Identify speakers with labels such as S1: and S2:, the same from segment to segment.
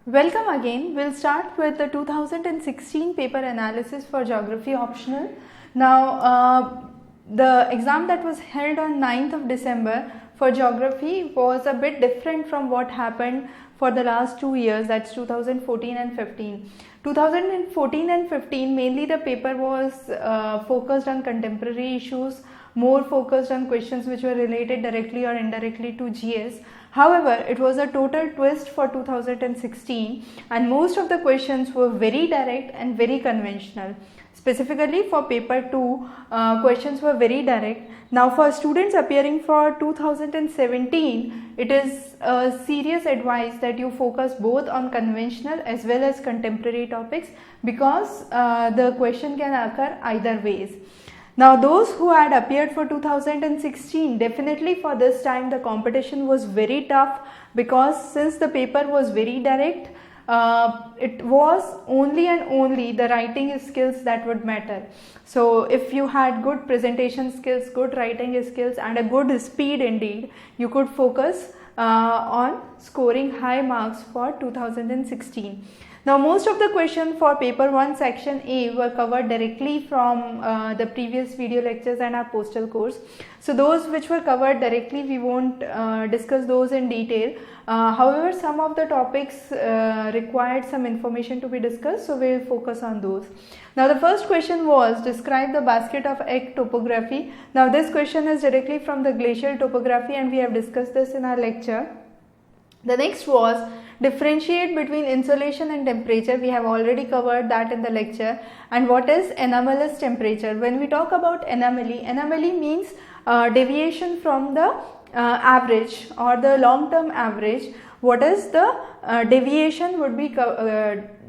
S1: Welcome again. We'll start with the 2016 paper analysis for geography optional. Now, the exam that was held on 9th of December for geography was a bit different from what happened for the last 2 years, that's 2014 and 15. 2014 and 15, mainly the paper was focused on contemporary issues, more focused on questions which were related directly or indirectly to GS. However, it was a total twist for 2016 and most of the questions were very direct and very conventional. Specifically for paper 2, questions were very direct. Now for students appearing for 2017, it is a serious advice that you focus both on conventional as well as contemporary topics because the question can occur either ways. Now those who had appeared for 2016, definitely for this time the competition was very tough because since the paper was very direct, it was only and only the writing skills that would matter. So if you had good presentation skills, good writing skills and a good speed indeed, you could focus on scoring high marks for 2016. Now most of the questions for paper 1 section A were covered directly from the previous video lectures and our postal course. So those which were covered directly, we won't discuss those in detail. However, some of the topics required some information to be discussed, so we will focus on those. Now the first question was, describe the basket of egg topography. Now this question is directly from the glacial topography and we have discussed this in our lecture. The next was, differentiate between insolation and temperature. We have already covered that in the lecture. And what is anomalous temperature? When we talk about anomaly means deviation from the average or the long term average. What is the deviation would be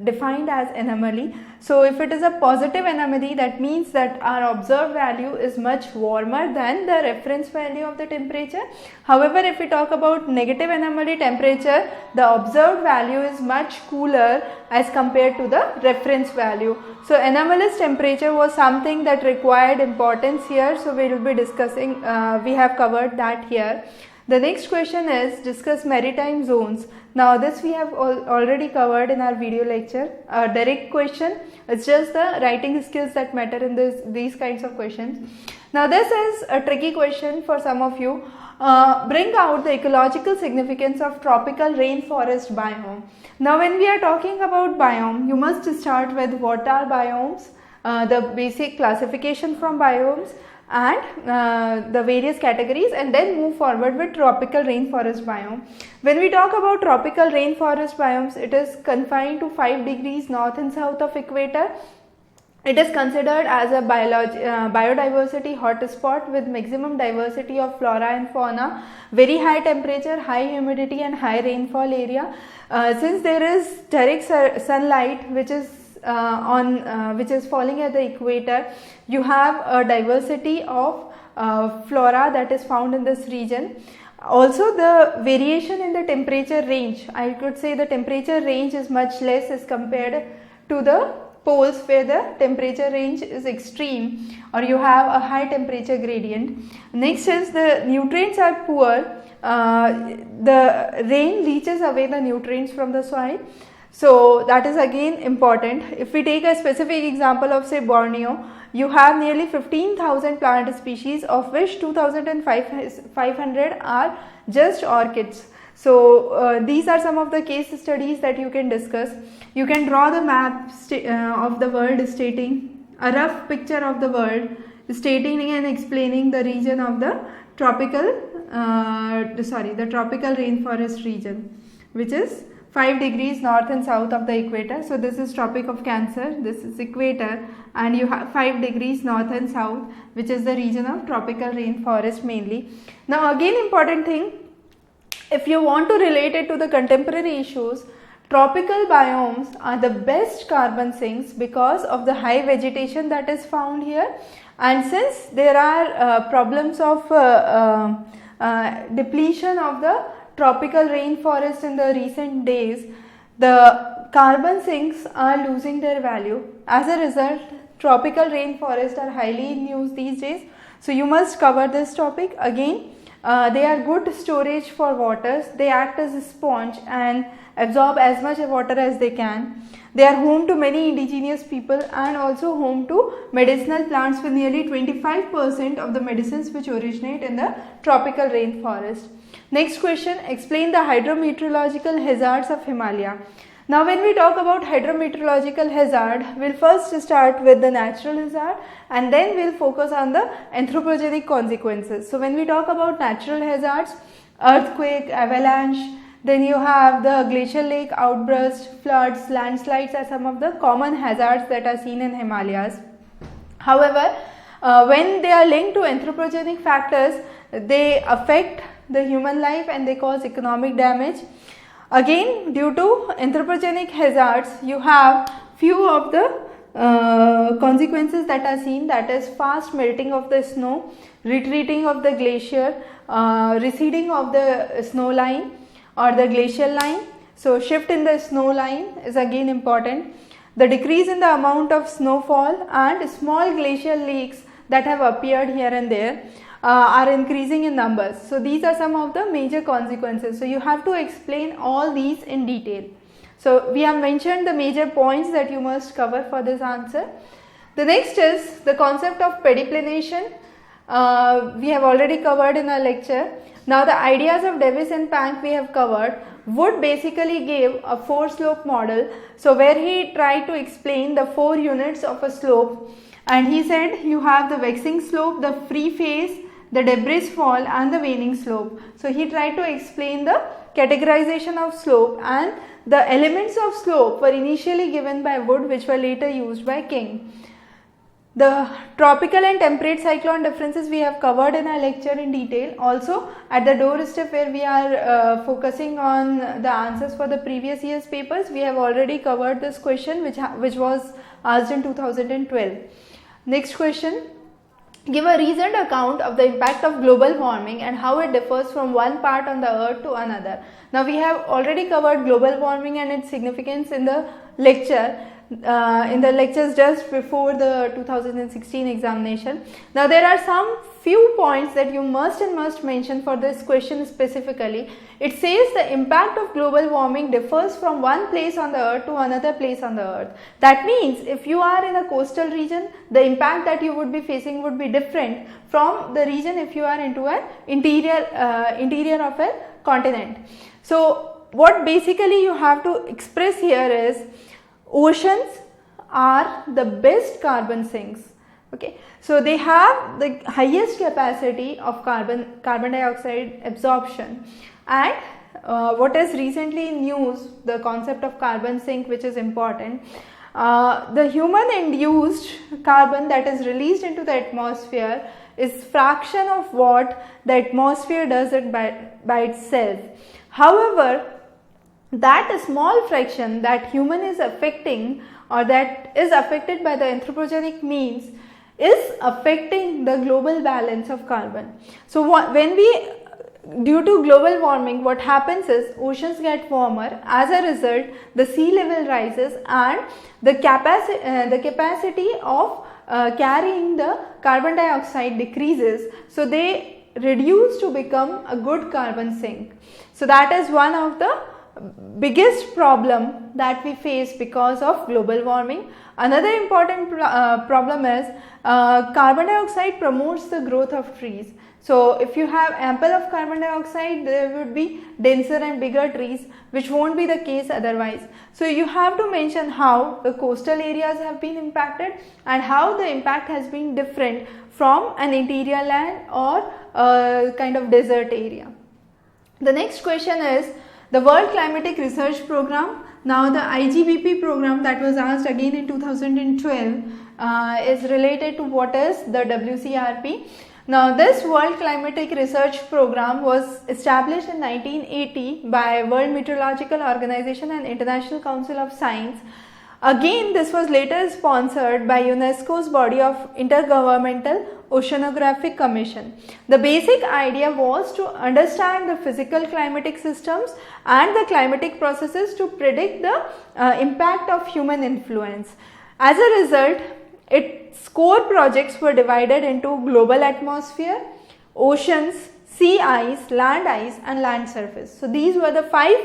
S1: defined as anomaly. So if it is a positive anomaly, that means that our observed value is much warmer than the reference value of the temperature. However, if we talk about negative anomaly temperature, the observed value is much cooler as compared to the reference value. So anomalous temperature was something that required importance here, so we will be discussing, we have covered that here. The next question is, discuss maritime zones. Now this we have already covered in our video lecture. A direct question, it's just the writing skills that matter in these kinds of questions. Now this is a tricky question for some of you. Bring out the ecological significance of tropical rainforest biome. Now when we are talking about biome, you must start with what are biomes, the basic classification from biomes, and the various categories, and then move forward with tropical rainforest biome. When we talk about tropical rainforest biomes, it is confined to 5 degrees north and south of equator. It is considered as a biodiversity hotspot with maximum diversity of flora and fauna, very high temperature, high humidity and high rainfall area. Since there is direct sunlight which is which is falling at the equator, you have a diversity of flora that is found in this region. Also the variation in the temperature range, I could say the temperature range is much less as compared to the poles where the temperature range is extreme or you have a high temperature gradient. Next is the nutrients are poor, the rain leaches away the nutrients from the soil. So that is again important. If we take a specific example of say Borneo, you have nearly 15,000 plant species, of which 2,500 are just orchids. So these are some of the case studies that you can discuss. You can draw the map of the world stating a rough picture of the world, stating and explaining the region of the tropical rainforest region, which is 5 degrees north and south of the equator. So this is Tropic of Cancer, this is equator, and you have 5 degrees north and south, which is the region of tropical rainforest mainly. Now again important thing, if you want to relate it to the contemporary issues, tropical biomes are the best carbon sinks because of the high vegetation that is found here, and since there are problems of depletion of the tropical rainforest in the recent days, the carbon sinks are losing their value. As a result, tropical rainforests are highly in use these days. So you must cover this topic again. They are good storage for waters. They act as a sponge and absorb as much water as they can. They are home to many indigenous people and also home to medicinal plants, with nearly 25% of the medicines which originate in the tropical rainforest. Next question, explain the hydrometeorological hazards of Himalaya. Now when we talk about hydrometeorological hazard, we'll first start with the natural hazard and then we'll focus on the anthropogenic consequences. So when we talk about natural hazards, earthquake, avalanche, then you have the glacial lake outburst, floods, landslides are some of the common hazards that are seen in Himalayas. However, when they are linked to anthropogenic factors, they affect the human life and they cause economic damage. Again, due to anthropogenic hazards, you have few of the consequences that are seen, that is fast melting of the snow, retreating of the glacier, receding of the snow line or the glacial line. So shift in the snow line is again important. The decrease in the amount of snowfall and small glacial lakes that have appeared here and there are increasing in numbers. So these are some of the major consequences. So you have to explain all these in detail. So we have mentioned the major points that you must cover for this answer. The next is the concept of pediplanation. We have already covered in our lecture. Now the ideas of Davis and Pank we have covered. Wood basically gave a 4-slope model, so where he tried to explain the 4 units of a slope, and he said you have the waxing slope, the free phase, the debris fall and the waning slope. So he tried to explain the categorization of slope, and the elements of slope were initially given by Wood, which were later used by King. The tropical and temperate cyclone differences we have covered in our lecture in detail. Also at the doorstep where we are focusing on the answers for the previous year's papers, we have already covered this question which was asked in 2012. Next question, give a reasoned account of the impact of global warming and how it differs from one part on the earth to another. Now we have already covered global warming and its significance in the lecture. In the lectures just before the 2016 examination. Now there are some few points that you must mention for this question specifically. It says the impact of global warming differs from one place on the earth to another place on the earth. That means if you are in a coastal region, the impact that you would be facing would be different from the region if you are into an interior of a continent. So what basically you have to express here is oceans are the best carbon sinks. Okay, so they have the highest capacity of carbon dioxide absorption, and what is recently in news, the concept of carbon sink, which is important. The human induced carbon that is released into the atmosphere is fraction of what the atmosphere does it by itself. However, that small fraction that human is affecting or that is affected by the anthropogenic means is affecting the global balance of carbon. So when we, due to global warming, what happens is oceans get warmer. As a result, the sea level rises and the capacity of carrying the carbon dioxide decreases. So they reduce to become a good carbon sink. So that is one of the biggest problem that we face because of global warming. Another important problem is carbon dioxide promotes the growth of trees. So if you have ample of carbon dioxide, there would be denser and bigger trees, which won't be the case otherwise. So you have to mention how the coastal areas have been impacted and how the impact has been different from an interior land or a kind of desert area. The next question is the World Climatic Research Program. Now the IGBP program that was asked again in 2012 is related to what is the WCRP. Now this World Climatic Research Program was established in 1980 by World Meteorological Organization and International Council of Science. Again, this was later sponsored by UNESCO's body of Intergovernmental Oceanographic Commission. The basic idea was to understand the physical climatic systems and the climatic processes to predict the impact of human influence. As a result, its core projects were divided into global atmosphere, oceans, sea ice, land and land surface. So these were the 5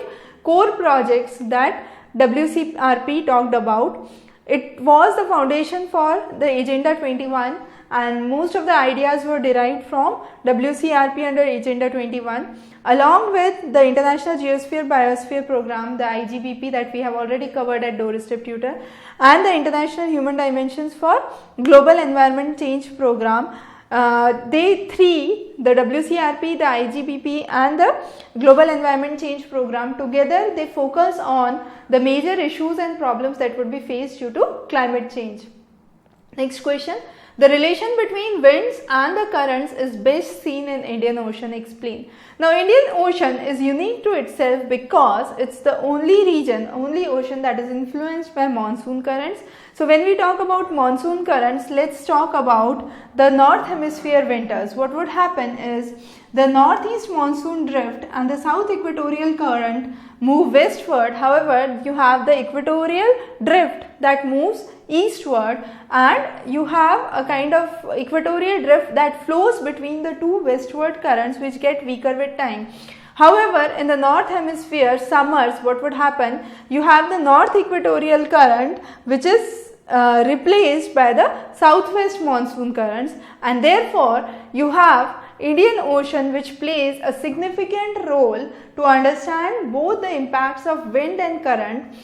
S1: core projects that WCRP talked about. It was the foundation for the Agenda 21, and most of the ideas were derived from WCRP under Agenda 21, along with the International Geosphere Biosphere Program, the IGBP, that we have already covered at Doorstep Tutor, and the International Human Dimensions for Global Environment Change Program. They three, the WCRP, the IGBP and the Global Environment Change Program, together they focus on the major issues and problems that would be faced due to climate change. Next question. The relation between winds and the currents is best seen in Indian Ocean. Explain. Now, Indian Ocean is unique to itself because it's the only ocean that is influenced by monsoon currents. So, when we talk about monsoon currents, let's talk about the North Hemisphere winters. What would happen is the northeast monsoon drift and the south equatorial current move westward. However, you have the equatorial drift that moves eastward, and you have a kind of equatorial drift that flows between the two westward currents, which get weaker with time. However, in the north hemisphere summers, what would happen? You have the north equatorial current, which is replaced by the southwest monsoon currents, and therefore you have Indian Ocean, which plays a significant role to understand both the impacts of wind and current,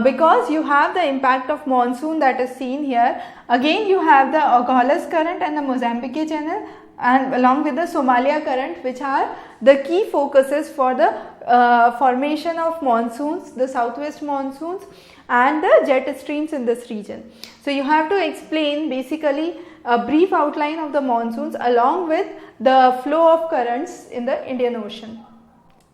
S1: because you have the impact of monsoon that is seen here. Again, you have the Agulhas current and the Mozambique channel, and along with the Somalia current, which are the key focuses for the formation of monsoons, the southwest monsoons and the jet streams in this region. So, you have to explain basically a brief outline of the monsoons along with the flow of currents in the Indian Ocean.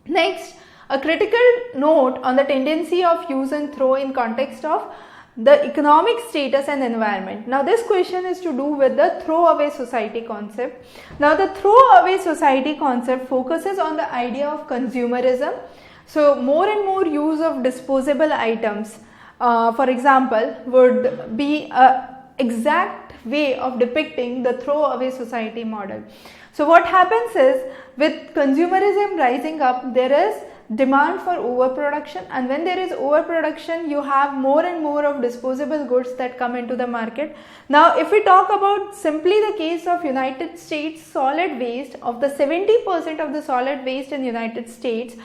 S1: Next, a critical note on the tendency of use and throw in context of the economic status and environment. Now, this question is to do with the throwaway society concept. Now, the throwaway society concept focuses on the idea of consumerism. So, more and more use of disposable items, for example, would be an exact way of depicting the throwaway society model. So, what happens is, with consumerism rising up, there is demand for overproduction, and when there is overproduction, you have more and more of disposable goods that come into the market. Now, if we talk about simply the case of United States solid waste, of the 70% of the solid waste in United States,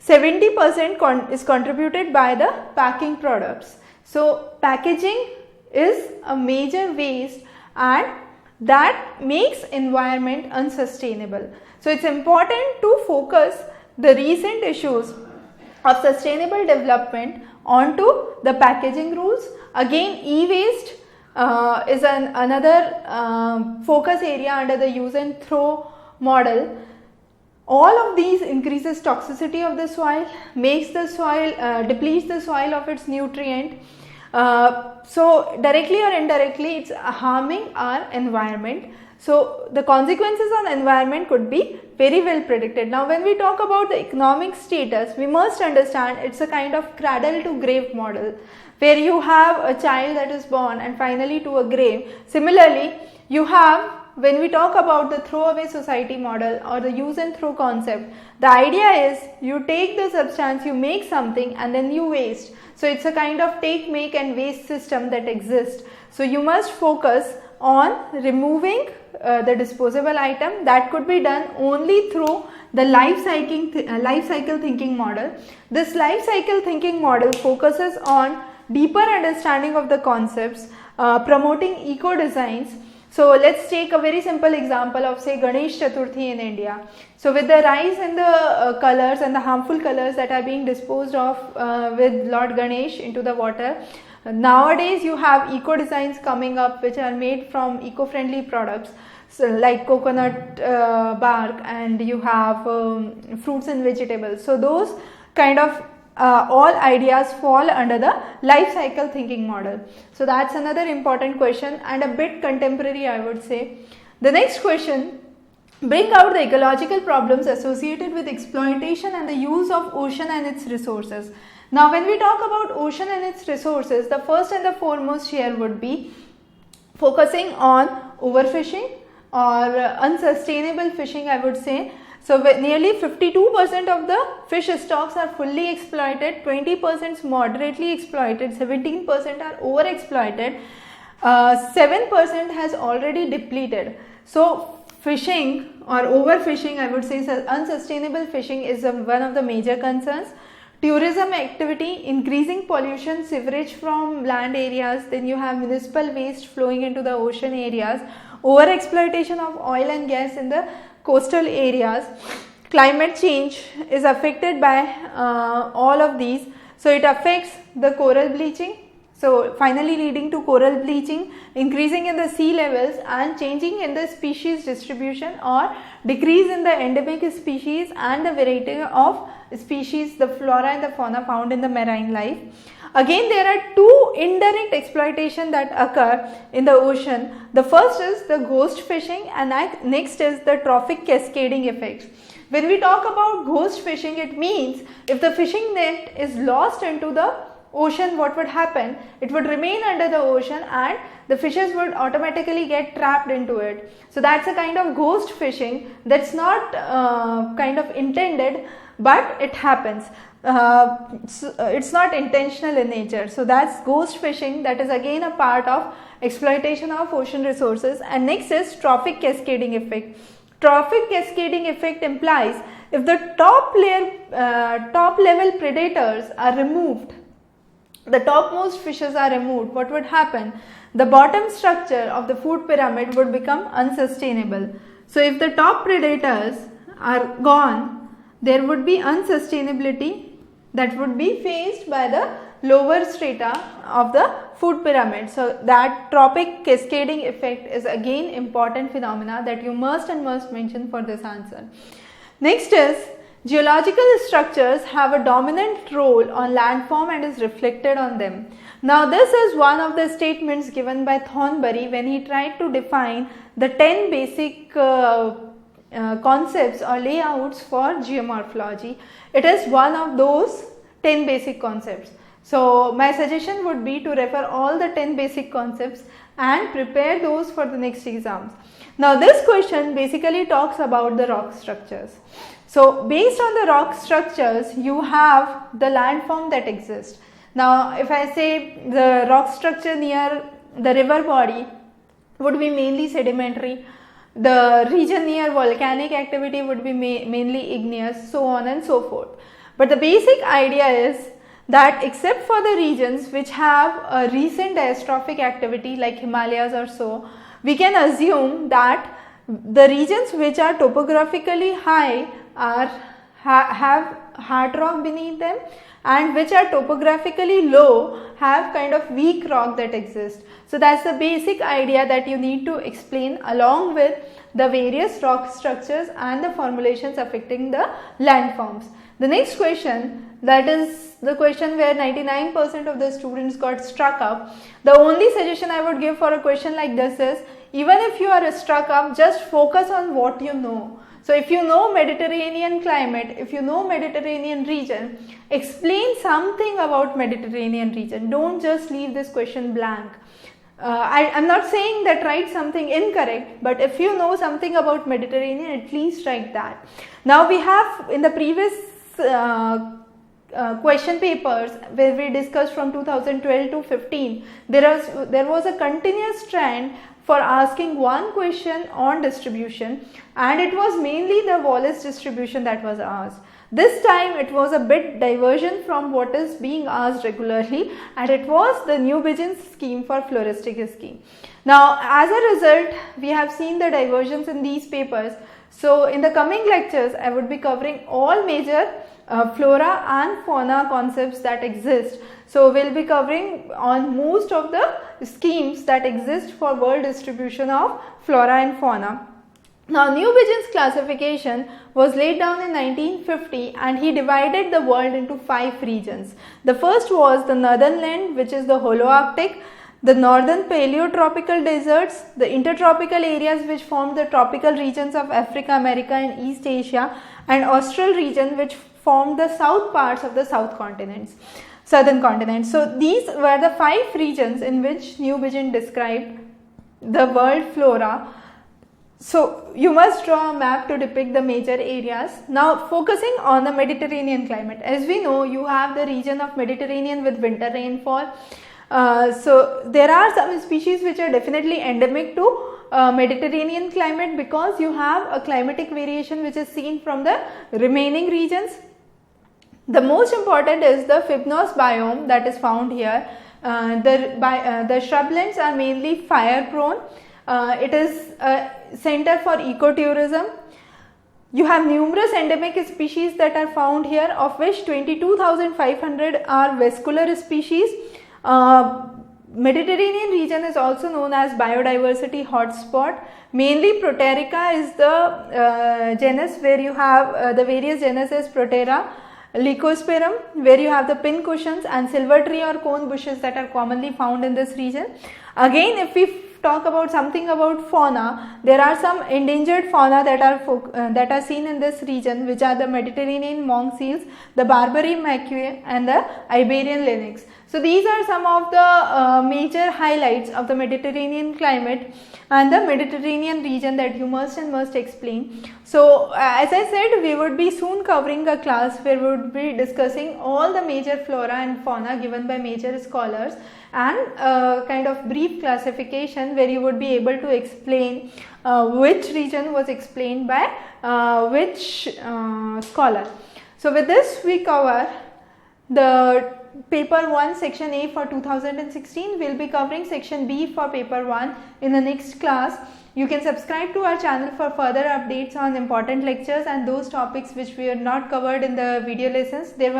S1: 70% is contributed by the packing products. So, packaging is a major waste, and that makes environment unsustainable. So, it's important to focus the recent issues of sustainable development onto the packaging rules. Again, e-waste is another focus area under the use and throw model. All of these increases toxicity of the soil, makes the soil, depletes the soil of its nutrient. So, directly or indirectly, it's harming our environment. So, the consequences on environment could be very well predicted. Now, when we talk about the economic status, we must understand it's a kind of cradle to grave model, where you have a child that is born and finally to a grave. Similarly, you have, when we talk about the throwaway society model or the use and throw concept, the idea is you take the substance, you make something and then you waste. So, it's a kind of take, make and waste system that exists. So, you must focus on removing the disposable item. That could be done only through the life cycle thinking model. This life cycle thinking model focuses on deeper understanding of the concepts, promoting eco designs. So, let's take a very simple example of, say, Ganesh Chaturthi in India. So, with the rise in the colors and the harmful colors that are being disposed of with Lord Ganesh into the water, nowadays you have eco designs coming up which are made from eco-friendly products, so like coconut bark, and you have fruits and vegetables. So, those kind of all ideas fall under the life cycle thinking model. So, that's another important question and a bit contemporary, I would say. The next question: bring out the ecological problems associated with exploitation and the use of ocean and its resources. Now, when we talk about ocean and its resources, the first and the foremost here would be focusing on overfishing or unsustainable fishing, I would say. So nearly 52% of the fish stocks are fully exploited, 20% moderately exploited, 17% are overexploited, 7% has already depleted. So fishing or overfishing, I would say unsustainable fishing is one of the major concerns. Tourism activity, increasing pollution, sewerage from land areas, then you have municipal waste flowing into the ocean areas, overexploitation of oil and gas in the coastal areas. Climate change is affected by all of these. So it affects the coral bleaching, so finally leading to coral bleaching, increasing in the sea levels and changing in the species distribution or decrease in the endemic species and the variety of species, the flora and the fauna found in the marine life. Again, there are two indirect exploitation that occur in the ocean. The first is the ghost fishing and next is the trophic cascading effects. When we talk about ghost fishing, it means if the fishing net is lost into the ocean, what would happen? It would remain under the ocean and the fishes would automatically get trapped into it. So that's a kind of ghost fishing that's not kind of intended, but it happens. It's not intentional in nature. So that's ghost fishing, that is again a part of exploitation of ocean resources. And next is trophic cascading effect. Trophic cascading effect implies if the top level predators are removed, the topmost fishes are removed, what would happen? The bottom structure of the food pyramid would become unsustainable. So if the top predators are gone, there would be unsustainability that would be faced by the lower strata of the food pyramid. So that trophic cascading effect is again important phenomena that you must mention for this answer. Next is geological structures have a dominant role on landform and is reflected on them. Now this is one of the statements given by Thornbury when he tried to define the 10 basic concepts or layouts for geomorphology. It is one of those 10 basic concepts. So my suggestion would be to refer all the 10 basic concepts and prepare those for the next exams. Now this question basically talks about the rock structures. So based on the rock structures, you have the landform that exists. Now if I say the rock structure near the river body would be mainly sedimentary, the region near volcanic activity would be mainly igneous, so on and so forth. But the basic idea is that except for the regions which have a recent diastrophic activity like Himalayas or so, we can assume that the regions which are topographically high have hard rock beneath them, and which are topographically low have kind of weak rock that exists. So that's the basic idea that you need to explain along with the various rock structures and the formulations affecting the landforms. The next question, that is the question where 99% of the students got struck up. The only suggestion I would give for a question like this is, even if you are struck up, just focus on what you know. So if you know Mediterranean climate, if you know Mediterranean region, explain something about Mediterranean region. Don't just leave this question blank. I'm not saying that write something incorrect, but if you know something about Mediterranean, at least write that. Now we have in the previous question papers where we discussed from 2012 to 15, there was a continuous trend for asking one question on distribution, and it was mainly the Wallace distribution that was asked. This time it was a bit diversion from what is being asked regularly, and it was the Newbigin's scheme for floristic scheme. Now as a result, we have seen the diversions in these papers. So in the coming lectures, I would be covering all major flora and fauna concepts that exist. So we'll be covering on most of the schemes that exist for world distribution of flora and fauna. Now Newbigin's classification was laid down in 1950, and he divided the world into 5 regions. The first was the northern land, which is the Holoarctic, the northern paleotropical deserts, the intertropical areas which form the tropical regions of Africa, America and East Asia, and Austral region which form the south parts of the southern continents. So these were the 5 regions in which Newbigin described the world flora. So you must draw a map to depict the major areas. Now focusing on the Mediterranean climate. As we know, you have the region of Mediterranean with winter rainfall. So there are some species which are definitely endemic to Mediterranean climate, because you have a climatic variation which is seen from the remaining regions. The most important is the Fibnos biome that is found here. The shrublands are mainly fire prone. It is a center for ecotourism. You have numerous endemic species that are found here, of which 22,500 are vascular species. Mediterranean region is also known as biodiversity hotspot. Mainly Proterica is the genus where you have the various genuses Protera, Lycosperm, where you have the pincushions, and silver tree or cone bushes that are commonly found in this region. Again, if we talk about something about fauna, there are some endangered fauna that are seen in this region, which are the Mediterranean monk seals, the Barbary macaque, and the Iberian lynx. So these are some of the major highlights of the Mediterranean climate and the Mediterranean region that you must explain. So as I said, we would be soon covering a class where we would be discussing all the major flora and fauna given by major scholars, and kind of brief classification where you would be able to explain which region was explained by which scholar. So with this we cover the paper 1 section A for 2016. We will be covering section B for paper 1 in the next class. You can subscribe to our channel for further updates on important lectures and those topics which we are not covered in the video lessons. There were